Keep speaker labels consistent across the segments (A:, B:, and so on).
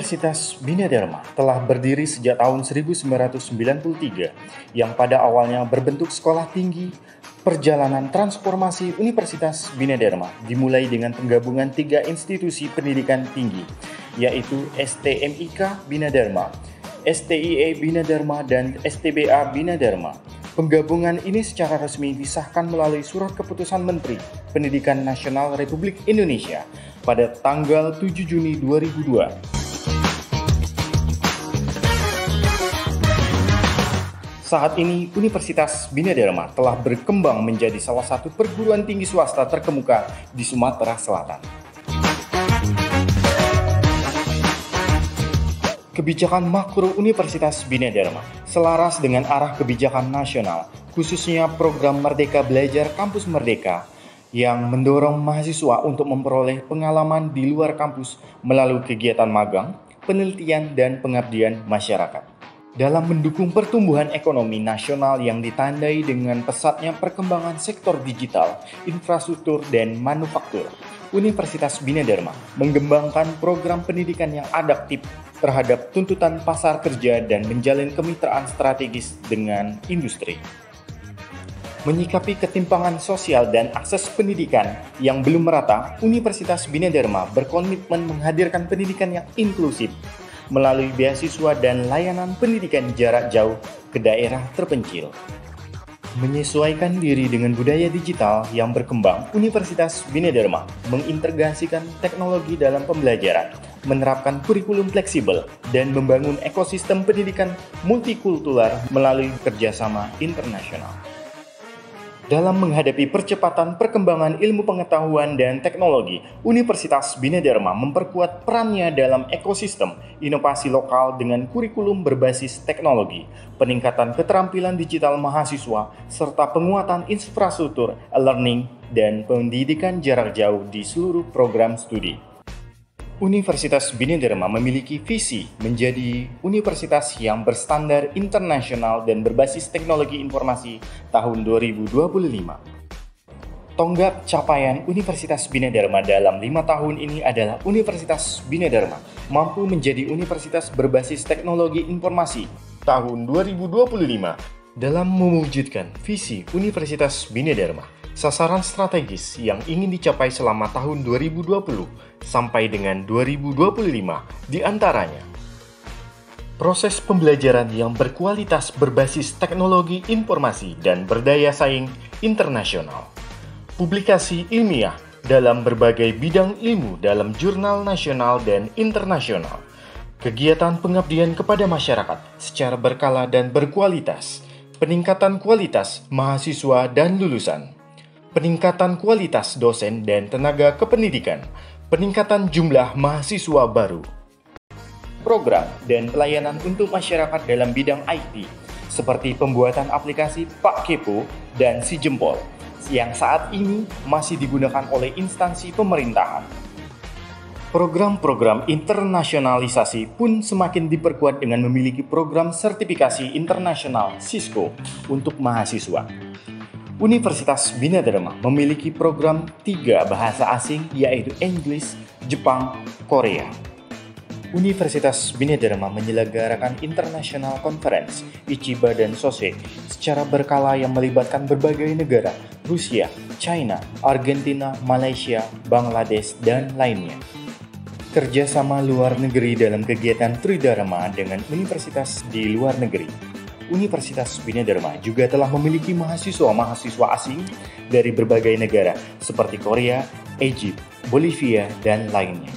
A: Universitas Bina Dharma telah berdiri sejak tahun 1993 yang pada awalnya berbentuk sekolah tinggi. Perjalanan transformasi Universitas Bina Dharma dimulai dengan penggabungan 3 institusi pendidikan tinggi, yaitu STMIK Bina Dharma, STIE Bina Dharma, dan STBA Bina Dharma. Penggabungan ini secara resmi disahkan melalui Surat Keputusan Menteri Pendidikan Nasional Republik Indonesia pada tanggal 7 Juni 2002. Saat ini, Universitas Bina Dharma telah berkembang menjadi salah satu perguruan tinggi swasta terkemuka di Sumatera Selatan. Kebijakan makro Universitas Bina Dharma selaras dengan arah kebijakan nasional, khususnya program Merdeka Belajar Kampus Merdeka, yang mendorong mahasiswa untuk memperoleh pengalaman di luar kampus melalui kegiatan magang, penelitian, dan pengabdian masyarakat. Dalam mendukung pertumbuhan ekonomi nasional yang ditandai dengan pesatnya perkembangan sektor digital, infrastruktur, dan manufaktur, Universitas Bina Dharma mengembangkan program pendidikan yang adaptif terhadap tuntutan pasar kerja dan menjalin kemitraan strategis dengan industri. Menyikapi ketimpangan sosial dan akses pendidikan yang belum merata, Universitas Bina Dharma berkomitmen menghadirkan pendidikan yang inklusif melalui beasiswa dan layanan pendidikan jarak jauh ke daerah terpencil. Menyesuaikan diri dengan budaya digital yang berkembang, Universitas Bina Dharma mengintegrasikan teknologi dalam pembelajaran, menerapkan kurikulum fleksibel, dan membangun ekosistem pendidikan multikultural melalui kerjasama internasional. Dalam menghadapi percepatan perkembangan ilmu pengetahuan dan teknologi, Universitas Bina Dharma memperkuat perannya dalam ekosistem inovasi lokal dengan kurikulum berbasis teknologi, peningkatan keterampilan digital mahasiswa, serta penguatan infrastruktur e-learning dan pendidikan jarak jauh di seluruh program studi. Universitas Bina Dharma memiliki visi menjadi universitas yang berstandar internasional dan berbasis teknologi informasi tahun 2025. Tonggak capaian Universitas Bina Dharma dalam 5 tahun ini adalah Universitas Bina Dharma mampu menjadi universitas berbasis teknologi informasi tahun 2025. Dalam mewujudkan visi Universitas Bina Dharma, sasaran strategis yang ingin dicapai selama tahun 2020 sampai dengan 2025 diantaranya proses pembelajaran yang berkualitas berbasis teknologi informasi dan berdaya saing internasional, publikasi ilmiah dalam berbagai bidang ilmu dalam jurnal nasional dan internasional, kegiatan pengabdian kepada masyarakat secara berkala dan berkualitas, peningkatan kualitas mahasiswa dan lulusan, peningkatan kualitas dosen dan tenaga kependidikan, peningkatan jumlah mahasiswa baru, program dan pelayanan untuk masyarakat dalam bidang IT, seperti pembuatan aplikasi Pak Kepo dan Si Jempol, yang saat ini masih digunakan oleh instansi pemerintahan. Program-program internasionalisasi pun semakin diperkuat dengan memiliki program sertifikasi internasional Cisco untuk mahasiswa. Universitas Bina Dharma memiliki program 3 bahasa asing yaitu Inggris, Jepang, Korea. Universitas Bina Dharma menyelenggarakan International Conference, Ichiba dan Sose secara berkala yang melibatkan berbagai negara, Rusia, China, Argentina, Malaysia, Bangladesh, dan lainnya. Kerjasama luar negeri dalam kegiatan Tridharma dengan universitas di luar negeri. Universitas Bina Dharma juga telah memiliki mahasiswa-mahasiswa asing dari berbagai negara seperti Korea, Egypt, Bolivia, dan lainnya.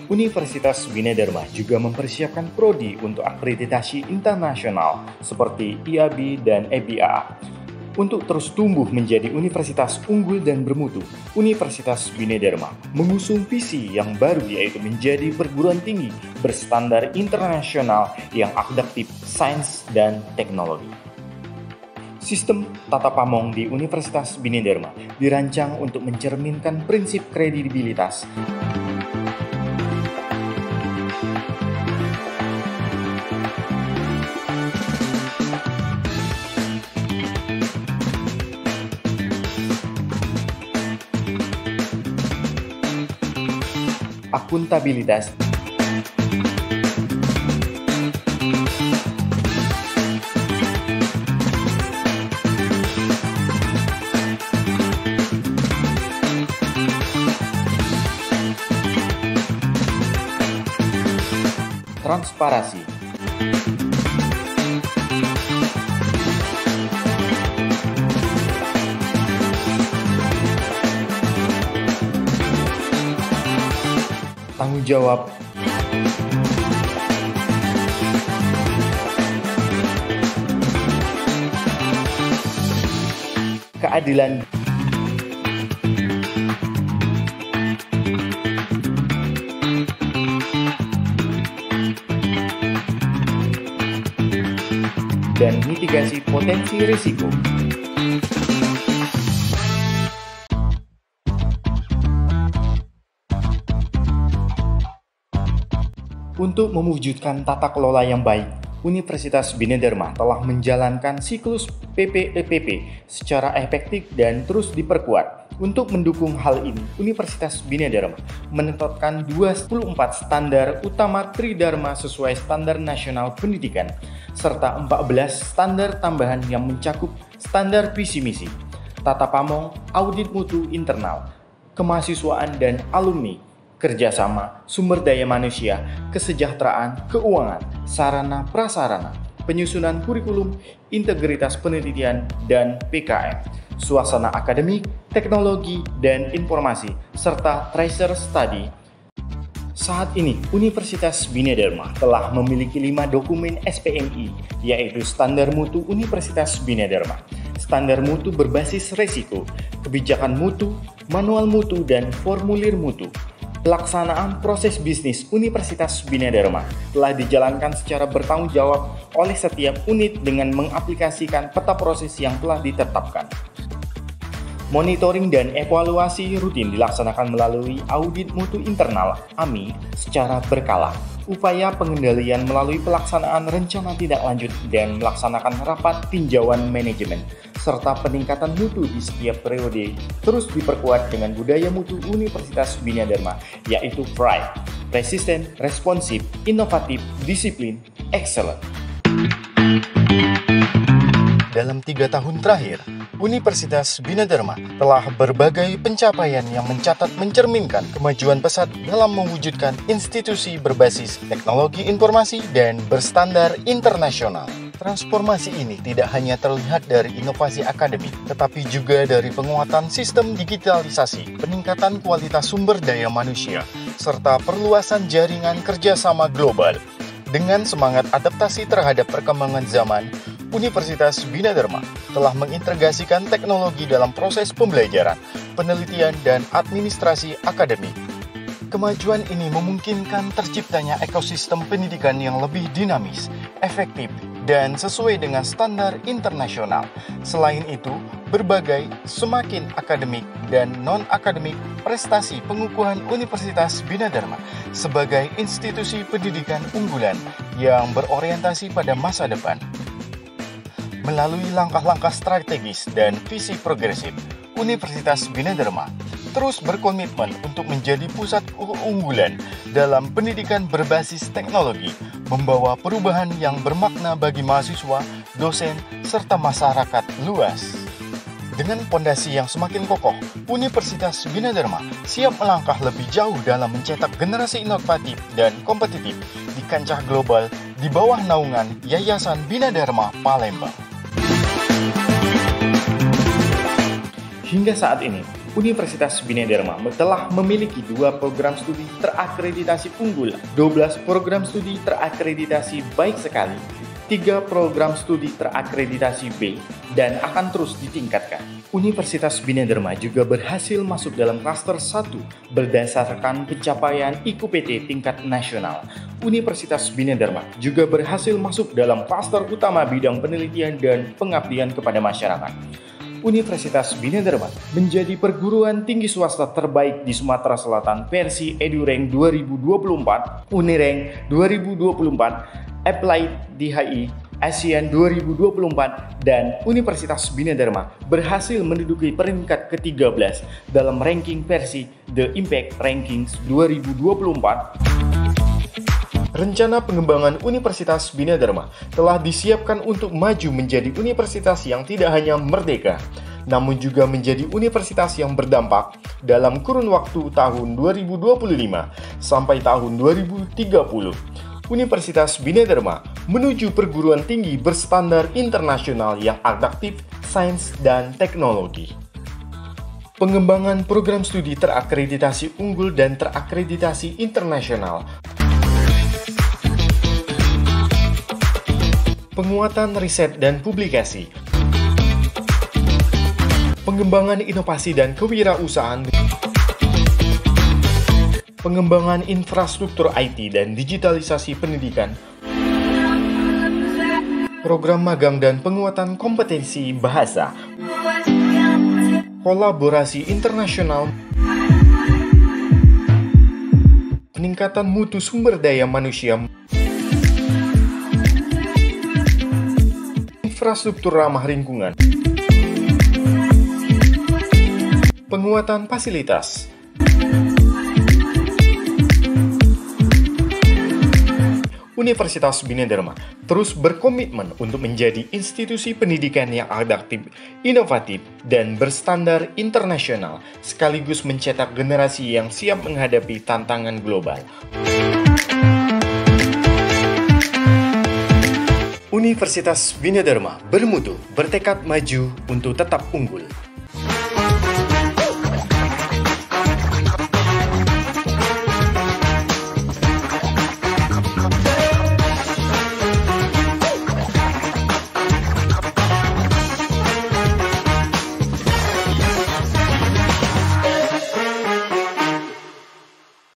A: Universitas Bina Dharma juga mempersiapkan prodi untuk akreditasi internasional seperti IAB dan EBA. Untuk terus tumbuh menjadi universitas unggul dan bermutu, Universitas Bina Dharma mengusung visi yang baru yaitu menjadi perguruan tinggi berstandar internasional yang adaptif sains dan teknologi. Sistem tata pamong di Universitas Bina Dharma dirancang untuk mencerminkan prinsip kredibilitas, akuntabilitas, transparansi. Tanggung jawab, keadilan, dan mitigasi potensi risiko. Untuk mewujudkan tata kelola yang baik, Universitas Bina Dharma telah menjalankan siklus PPEPP secara efektif dan terus diperkuat. Untuk mendukung hal ini, Universitas Bina Dharma menetapkan 24 standar utama Tridharma sesuai standar nasional pendidikan, serta 14 standar tambahan yang mencakup standar visi misi, tata pamong, audit mutu internal, kemahasiswaan dan alumni, kerjasama, sumber daya manusia, kesejahteraan, keuangan, sarana prasarana, penyusunan kurikulum, integritas penelitian, dan PKM, suasana akademik, teknologi, dan informasi, serta tracer study. Saat ini, Universitas Bina Dharma telah memiliki 5 dokumen SPMI, yaitu Standar Mutu Universitas Bina Dharma, Standar Mutu berbasis resiko, Kebijakan Mutu, Manual Mutu, dan Formulir Mutu. Pelaksanaan proses bisnis Universitas Bina Dharma telah dijalankan secara bertanggung jawab oleh setiap unit dengan mengaplikasikan peta proses yang telah ditetapkan. Monitoring dan evaluasi rutin dilaksanakan melalui audit mutu internal (AMI) secara berkala. Upaya pengendalian melalui pelaksanaan rencana tindak lanjut dan melaksanakan rapat tinjauan manajemen, serta peningkatan mutu di setiap periode terus diperkuat dengan budaya mutu Universitas Bina Dharma, yaitu Pride, Persistent, Responsif, Inovatif, Disiplin, Excellent. Dalam 3 tahun terakhir, Universitas Bina Dharma telah berbagai pencapaian yang mencerminkan kemajuan pesat dalam mewujudkan institusi berbasis teknologi informasi dan berstandar internasional. Transformasi ini tidak hanya terlihat dari inovasi akademik, tetapi juga dari penguatan sistem digitalisasi, peningkatan kualitas sumber daya manusia, serta perluasan jaringan kerjasama global. Dengan semangat adaptasi terhadap perkembangan zaman, Universitas Bina Dharma telah mengintegrasikan teknologi dalam proses pembelajaran, penelitian, dan administrasi akademik. Kemajuan ini memungkinkan terciptanya ekosistem pendidikan yang lebih dinamis, efektif, dan sesuai dengan standar internasional. Selain itu, berbagai semakin akademik dan non-akademik prestasi pengukuhan Universitas Bina Dharma sebagai institusi pendidikan unggulan yang berorientasi pada masa depan. Melalui langkah-langkah strategis dan visi progresif, Universitas Bina Dharma terus berkomitmen untuk menjadi pusat unggulan dalam pendidikan berbasis teknologi, membawa perubahan yang bermakna bagi mahasiswa, dosen, serta masyarakat luas. Dengan pondasi yang semakin kokoh, Universitas Bina Dharma siap melangkah lebih jauh dalam mencetak generasi inovatif dan kompetitif di kancah global di bawah naungan Yayasan Bina Dharma Palembang. Hingga saat ini, Universitas Bina Dharma telah memiliki 2 program studi terakreditasi unggul, 12 program studi terakreditasi baik sekali, 3 program studi terakreditasi B, dan akan terus ditingkatkan. Universitas Bina Dharma juga berhasil masuk dalam klaster 1 berdasarkan pencapaian IQPT tingkat nasional. Universitas Bina Dharma juga berhasil masuk dalam klaster utama bidang penelitian dan pengabdian kepada masyarakat. Universitas Bina Dharma menjadi perguruan tinggi swasta terbaik di Sumatera Selatan versi EduRank 2024, Unirank 2024, Applied DHI ASEAN 2024, dan Universitas Bina Dharma berhasil menduduki peringkat ke-13 dalam ranking versi The Impact Rankings 2024. Rencana pengembangan Universitas Bina Dharma telah disiapkan untuk maju menjadi universitas yang tidak hanya merdeka, namun juga menjadi universitas yang berdampak dalam kurun waktu tahun 2025 sampai tahun 2030. Universitas Bina Dharma menuju perguruan tinggi berstandar internasional yang adaptif, sains, dan teknologi. Pengembangan program studi terakreditasi unggul dan terakreditasi internasional. Penguatan riset dan publikasi. Pengembangan inovasi dan kewirausahaan. Pengembangan infrastruktur IT dan digitalisasi pendidikan. Program magang dan penguatan kompetensi bahasa. Kolaborasi internasional. Peningkatan mutu sumber daya manusia. Infrastruktur ramah lingkungan. Penguatan fasilitas. Universitas Bina Dharma terus berkomitmen untuk menjadi institusi pendidikan yang adaptif, inovatif, dan berstandar internasional, sekaligus mencetak generasi yang siap menghadapi tantangan global. Universitas Bina Dharma bermutu, bertekad maju untuk tetap unggul.